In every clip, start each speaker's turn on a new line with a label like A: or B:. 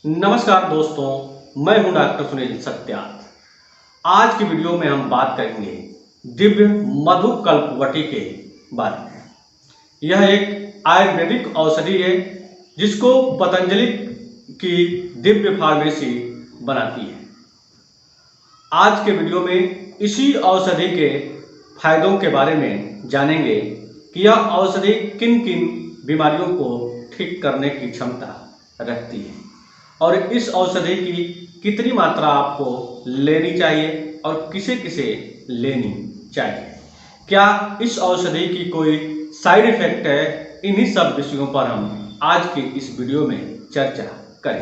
A: नमस्कार दोस्तों, मैं हूं डॉक्टर सुनील सत्यार्थ। आज की वीडियो में हम बात करेंगे दिव्य मधुकल्पवटी के बारे में। यह एक आयुर्वेदिक औषधि है जिसको पतंजलि की दिव्य फार्मेसी बनाती है। आज के वीडियो में इसी औषधि के फायदों के बारे में जानेंगे कि यह औषधि किन किन बीमारियों को ठीक करने की क्षमता रखती है और इस औषधि की कितनी मात्रा आपको लेनी चाहिए और किसे किसे लेनी चाहिए। क्या इस औषधि की कोई साइड इफेक्ट है, इन्हीं सब विषयों पर हम आज की इस वीडियो में चर्चा करें।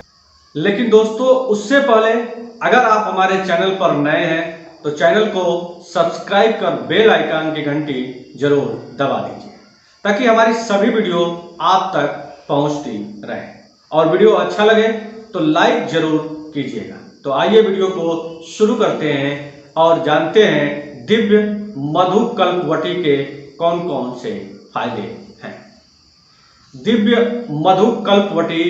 A: लेकिन दोस्तों, उससे पहले अगर आप हमारे चैनल पर नए हैं तो चैनल को सब्सक्राइब कर बेल आइकन की घंटी जरूर दबा दीजिए ताकि हमारी सभी वीडियो आप तक पहुंचती रहे और वीडियो अच्छा लगे तो लाइक जरूर कीजिएगा। तो आइए वीडियो को शुरू करते हैं और जानते हैं दिव्य मधुकल्पवटी के कौन कौन से फायदे हैं। दिव्य मधुकल्पवटी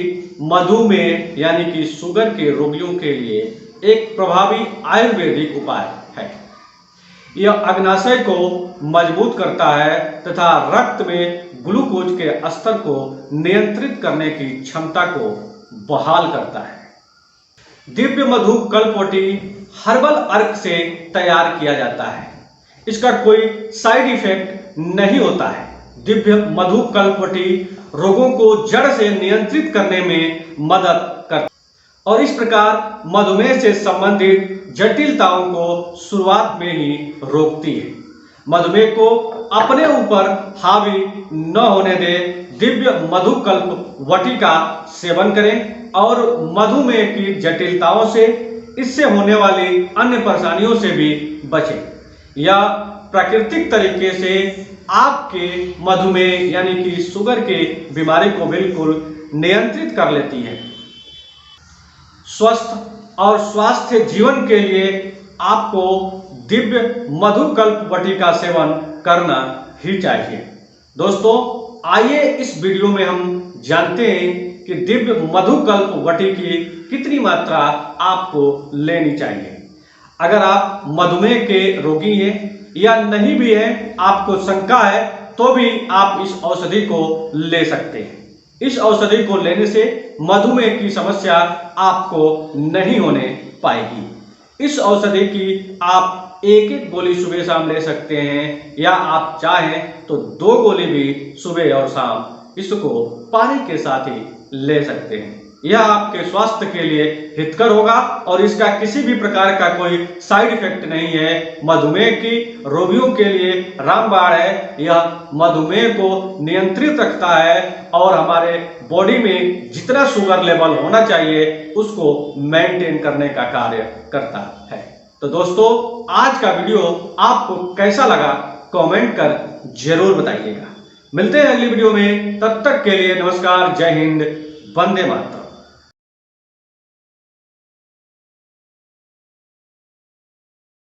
A: मधुमेह यानी कि शुगर के रोगियों के लिए एक प्रभावी आयुर्वेदिक उपाय है। यह अग्नाशय को मजबूत करता है तथा रक्त में ग्लूकोज के स्तर को नियंत्रित करने की क्षमता को बहाल करता है। दिव्य मधुकल्पवटी हर्बल अर्क से तैयार किया जाता है। इसका कोई साइड इफेक्ट नहीं होता है। दिव्य मधुकल्पवटी रोगों को जड़ से नियंत्रित करने में मदद करता है और इस प्रकार मधुमेह से संबंधित जटिलताओं को शुरुआत में ही रोकती है। मधुमेह को अपने ऊपर हावी न होने दे, दिव्य मधुकल्पवटी का सेवन करें और मधुमेह की जटिलताओं से, इससे होने वाली अन्य परेशानियों से भी बचें। यह प्राकृतिक तरीके से आपके मधुमेह यानी कि शुगर के बीमारी को बिल्कुल नियंत्रित कर लेती है। स्वस्थ और स्वास्थ्य जीवन के लिए आपको दिव्य मधुकल्पवटी का सेवन करना ही चाहिए। दोस्तों, आइए इस वीडियो में हम जानते हैं कि दिव्य मधुकल्पवटी की कितनी मात्रा आपको लेनी चाहिए। अगर आप मधुमेह के रोगी हैं या नहीं भी हैं, आपको शंका है, तो भी आप इस औषधि को ले सकते हैं। इस औषधि को लेने से मधुमेह की समस्या आपको नहीं होने पाएगी। इस औषधि की आप एक एक गोली सुबह शाम ले सकते हैं या आप चाहें तो 2 गोली भी सुबह और शाम इसको पानी के साथ ही ले सकते हैं। यह आपके स्वास्थ्य के लिए हितकर होगा और इसका किसी भी प्रकार का कोई साइड इफेक्ट नहीं है। मधुमेह की रोगियों के लिए रामबाण है। यह मधुमेह को नियंत्रित रखता है और हमारे बॉडी में जितना शुगर लेवल होना चाहिए उसको मेंटेन करने का कार्य करता है। तो दोस्तों, आज का वीडियो आपको कैसा लगा कमेंट कर जरूर बताइएगा। मिलते हैं अगली वीडियो में, तब तक के लिए नमस्कार, जय हिंद, वंदे मातरम।